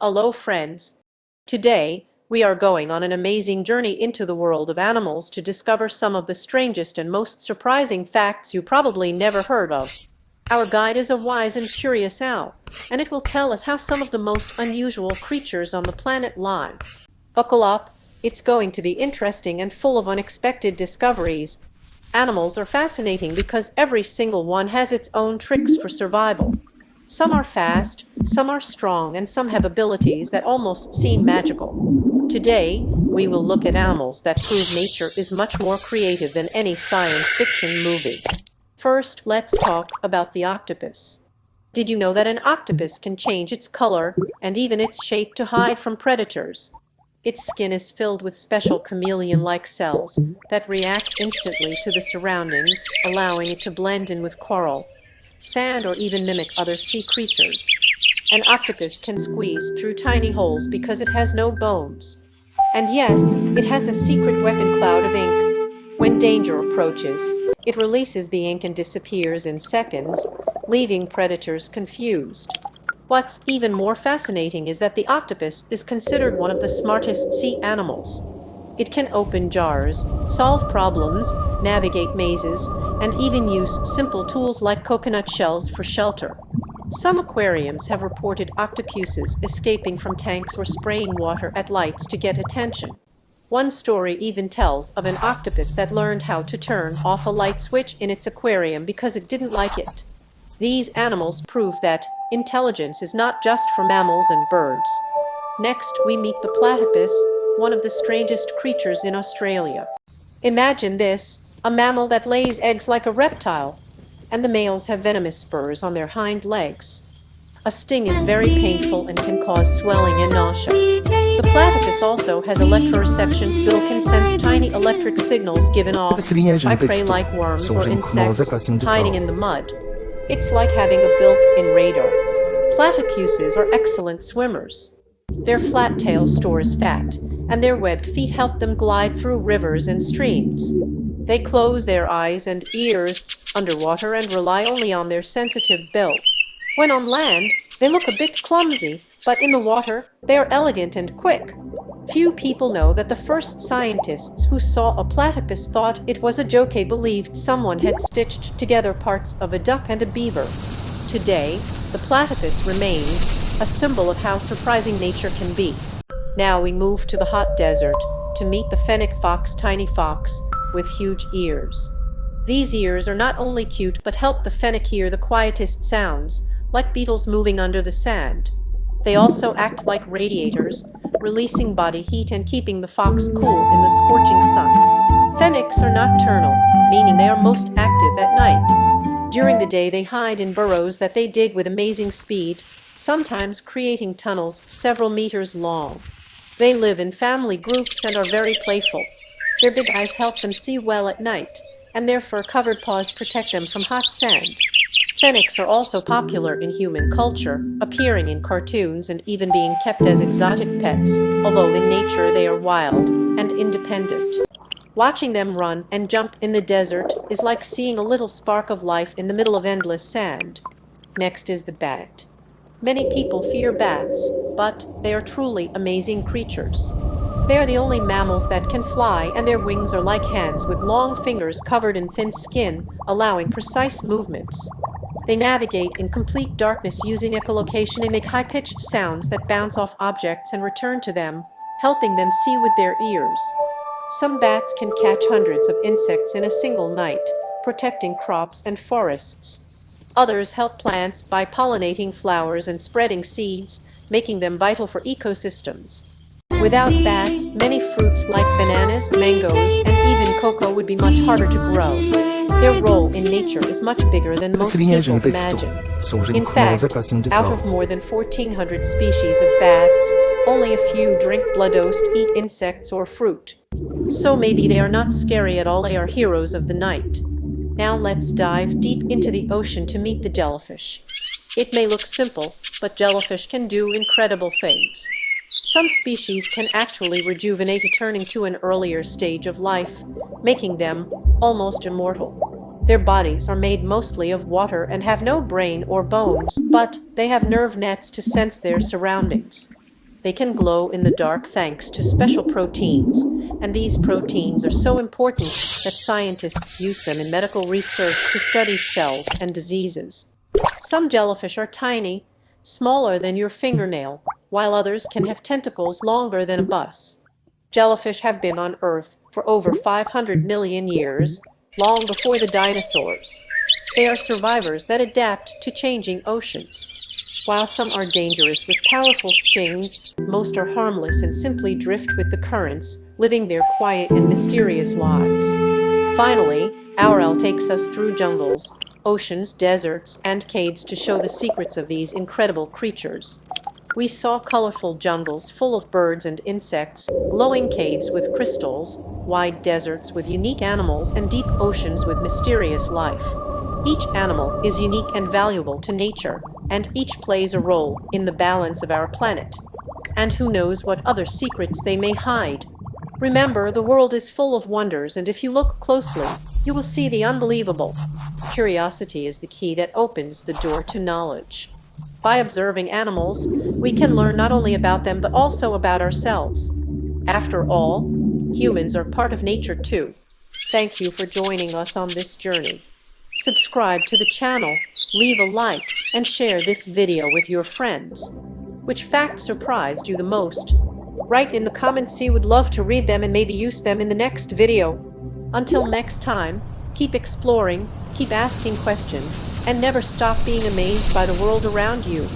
Hello, friends. Today, we are going on an amazing journey into the world of animals to discover some of the strangest and most surprising facts you probably never heard of. Our guide is a wise and curious owl, and it will tell us how some of the most unusual creatures on the planet live. Buckle up, it's going to be interesting and full of unexpected discoveries. Animals are fascinating because every single one has its own tricks for survival. Some are fast, some are strong, and some have abilities that almost seem magical. Today, we will look at animals that prove nature is much more creative than any science fiction movie. First, let's talk about the octopus. Did you know that an octopus can change its color and even its shape to hide from predators? Its skin is filled with special chameleon-like cells that react instantly to the surroundings, allowing it to blend in with coral, sand, or even mimic other sea creatures. An octopus can squeeze through tiny holes because it has no bones. And yes, it has a secret weapon cloud of ink. When danger approaches, it releases the ink and disappears in seconds, leaving predators confused. What's even more fascinating is that the octopus is considered one of the smartest sea animals. It can open jars, solve problems, navigate mazes, and even use simple tools like coconut shells for shelter. Some aquariums have reported octopuses escaping from tanks or spraying water at lights to get attention. One story even tells of an octopus that learned how to turn off a light switch in its aquarium because it didn't like it. These animals prove that intelligence is not just for mammals and birds. Next, we meet the platypus, one of the strangest creatures in Australia. Imagine this, a mammal that lays eggs like a reptile, and the males have venomous spurs on their hind legs. A sting is very painful and can cause swelling and nausea. The platypus also has electroreception bill can sense tiny electric signals given off by prey like worms or insects hiding in the mud. It's like having a built-in radar. Platypuses are excellent swimmers. Their flat tail stores fat, and their webbed feet help them glide through rivers and streams. They close their eyes and ears underwater and rely only on their sensitive bill. When on land, they look a bit clumsy, but in the water, they are elegant and quick. Few people know that the first scientists who saw a platypus thought it was a joke. They believed someone had stitched together parts of a duck and a beaver. Today, the platypus remains a symbol of how surprising nature can be. Now we move to the hot desert to meet the Fennec fox, tiny fox with huge ears. These ears are not only cute but help the Fennec hear the quietest sounds, like beetles moving under the sand. They also act like radiators, releasing body heat and keeping the fox cool in the scorching sun. Fennecs are nocturnal, meaning they are most active at night. During the day they hide in burrows that they dig with amazing speed, sometimes creating tunnels several meters long. They live in family groups and are very playful. Their big eyes help them see well at night, and their fur-covered paws protect them from hot sand. Fennecs are also popular in human culture, appearing in cartoons and even being kept as exotic pets, although in nature they are wild and independent. Watching them run and jump in the desert is like seeing a little spark of life in the middle of endless sand. Next is the bat. Many people fear bats, but they are truly amazing creatures. They are the only mammals that can fly, and their wings are like hands with long fingers covered in thin skin, allowing precise movements. They navigate in complete darkness using echolocation and make high-pitched sounds that bounce off objects and return to them, helping them see with their ears. Some bats can catch hundreds of insects in a single night, protecting crops and forests. Others help plants by pollinating flowers and spreading seeds, making them vital for ecosystems. Without bats, many fruits like bananas, mangoes, and even cocoa would be much harder to grow. Their role in nature is much bigger than most people imagine. In fact, out of more than 1,400 species of bats, only a few drink blood, eat insects or fruit. So maybe they are not scary at all, they are heroes of the night. Now let's dive deep into the ocean to meet the jellyfish. It may look simple, but jellyfish can do incredible things. Some species can actually rejuvenate, returning to an earlier stage of life, making them almost immortal. Their bodies are made mostly of water and have no brain or bones, but they have nerve nets to sense their surroundings. They can glow in the dark thanks to special proteins, and these proteins are so important that scientists use them in medical research to study cells and diseases. Some jellyfish are tiny, smaller than your fingernail, while others can have tentacles longer than a bus. Jellyfish have been on Earth for over 500 million years, long before the dinosaurs. They are survivors that adapt to changing oceans. While some are dangerous with powerful stings, most are harmless and simply drift with the currents, living their quiet and mysterious lives. Finally, our owl takes us through jungles, oceans, deserts, and caves to show the secrets of these incredible creatures. We saw colorful jungles full of birds and insects, glowing caves with crystals, wide deserts with unique animals, and deep oceans with mysterious life. Each animal is unique and valuable to nature, and each plays a role in the balance of our planet. And who knows what other secrets they may hide? Remember, the world is full of wonders, and if you look closely, you will see the unbelievable. Curiosity is the key that opens the door to knowledge. By observing animals, we can learn not only about them but also about ourselves. After all, humans are part of nature too. Thank you for joining us on this journey. Subscribe to the channel, leave a like, and share this video with your friends. Which fact surprised you the most? Write in the comments, you would love to read them and maybe use them in the next video. Until next time, keep exploring, keep asking questions, and never stop being amazed by the world around you.